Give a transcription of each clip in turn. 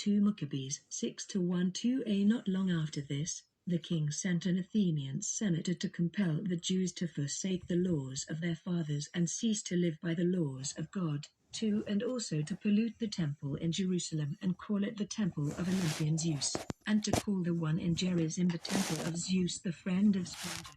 2 Maccabees 6-1-2a. Not long after this, the king sent an Athenian senator to compel the Jews to forsake the laws of their fathers and cease to live by the laws of God, 2. And also to pollute the temple in Jerusalem and call it the temple of Olympian Zeus, and to call the one in Gerizim the temple of Zeus, the friend of strangers,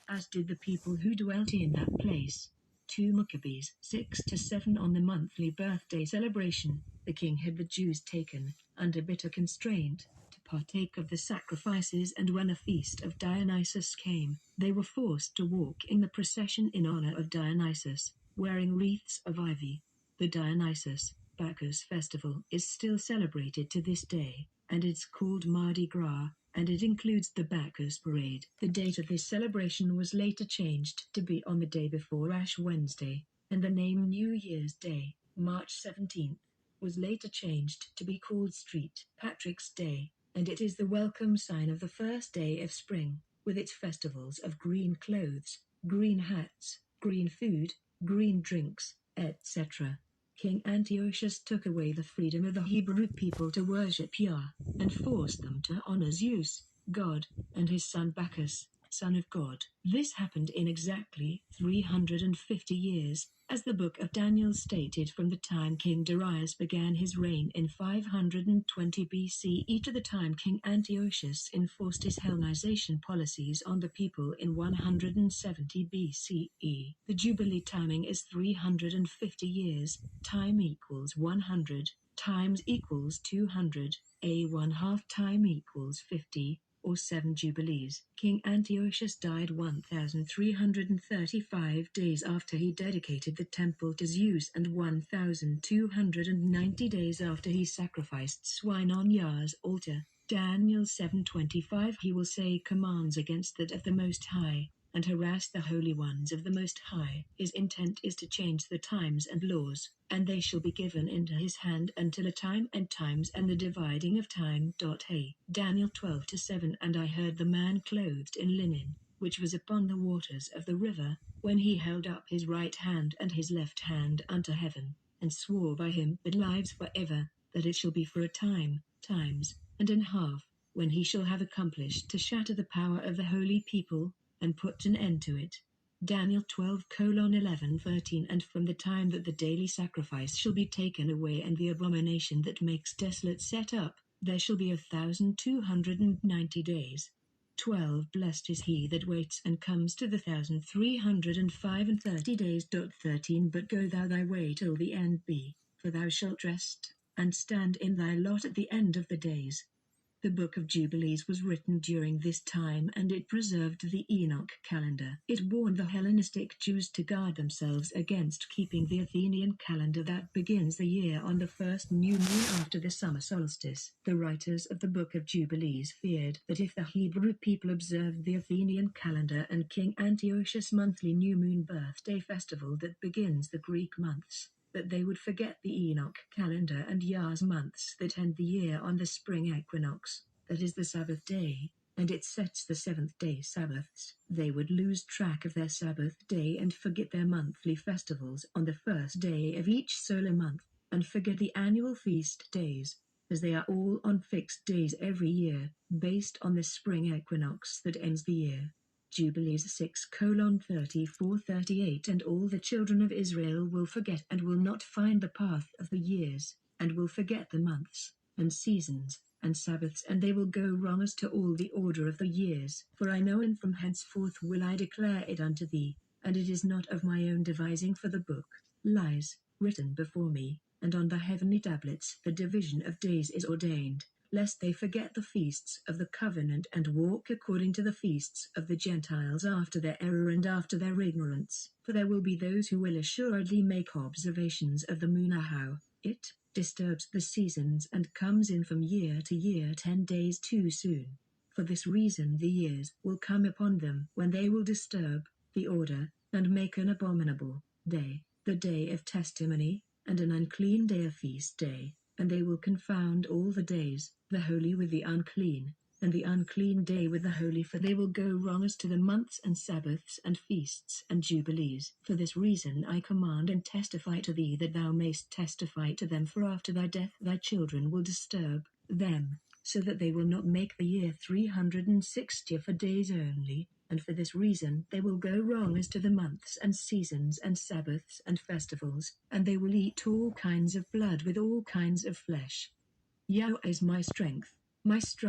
as did the people who dwelt in that place. 2 Maccabees 6-7. On the monthly birthday celebration, the king had the Jews taken, under bitter constraint, to partake of the sacrifices, and when a feast of Dionysus came, they were forced to walk in the procession in honor of Dionysus, wearing wreaths of ivy. The Dionysus Bacchus festival is still celebrated to this day, and it's called Mardi Gras, and it includes the Bacchus parade. The date of this celebration was later changed to be on the day before Ash Wednesday, and the name New Year's Day, March 17th, was later changed to be called St. Patrick's Day, and it is the welcome sign of the first day of spring, with its festivals of green clothes, green hats, green food, green drinks, etc. King Antiochus took away the freedom of the Hebrew people to worship Yah, and forced them to honor Zeus, God, and his son Bacchus, son of God. This happened in exactly 350 years, as the book of Daniel stated, from the time King Darius began his reign in 520 BCE to the time King Antiochus enforced his Hellenization policies on the people in 170 BCE. The Jubilee timing is 350 years, time equals 100, times equals 200, a 1/2 time equals 50, or 7 jubilees. King Antiochus died 1,335 days after he dedicated the temple to Zeus, and 1,290 days after he sacrificed swine on Yah's altar. Daniel 7:25. He will say commands against that of the Most High, and harass the holy ones of the Most High. His intent is to change the times and laws, and they shall be given into his hand until a time and times and the dividing of time. A. Daniel 12-7. And I heard the man clothed in linen, which was upon the waters of the river, when he held up his right hand and his left hand unto heaven, and swore by him that lives for ever, that it shall be for a time, times, and an half, when he shall have accomplished to shatter the power of the holy people, and put an end to it. Daniel 12:11-13. And from the time that the daily sacrifice shall be taken away and the abomination that makes desolate set up, there shall be 1,290 days. 12. Blessed is he that waits and comes to the 1,335 days. 13. But go thou thy way till the end be, for thou shalt rest, and stand in thy lot at the end of the days. The Book of Jubilees was written during this time, and it preserved the Enoch calendar. It warned the Hellenistic Jews to guard themselves against keeping the Athenian calendar that begins the year on the first new moon after the summer solstice. The writers of the Book of Jubilees feared that if the Hebrew people observed the Athenian calendar and King Antiochus' monthly new moon birthday festival that begins the Greek months, that they would forget the Enoch calendar and Yah's months that end the year on the spring equinox, that is the Sabbath day, and it sets the seventh-day Sabbaths. They would lose track of their Sabbath day and forget their monthly festivals on the first day of each solar month, and forget the annual feast days, as they are all on fixed days every year, based on the spring equinox that ends the year. Jubilees 6:34-38. And all the children of Israel will forget and will not find the path of the years, and will forget the months, and seasons, and Sabbaths, and they will go wrong as to all the order of the years. For I know, and from henceforth will I declare it unto thee, and it is not of my own devising, for the book lies written before me, and on the heavenly tablets the division of days is ordained, lest they forget the feasts of the covenant and walk according to the feasts of the Gentiles after their error and after their ignorance. For there will be those who will assuredly make observations of the moon, how it disturbs the seasons and comes in from year to year 10 days too soon. For this reason the years will come upon them when they will disturb the order, and make an abominable day, the day of testimony, and an unclean day a feast day, and they will confound all the days, the holy with the unclean, and the unclean day with the holy, for they will go wrong as to the months and Sabbaths and feasts and jubilees. For this reason I command and testify to thee, that thou mayst testify to them, for after thy death thy children will disturb them, so that they will not make the year 360 for days only, and for this reason they will go wrong as to the months and seasons and Sabbaths and festivals, and they will eat all kinds of blood with all kinds of flesh. Yahweh is my strength, my strength.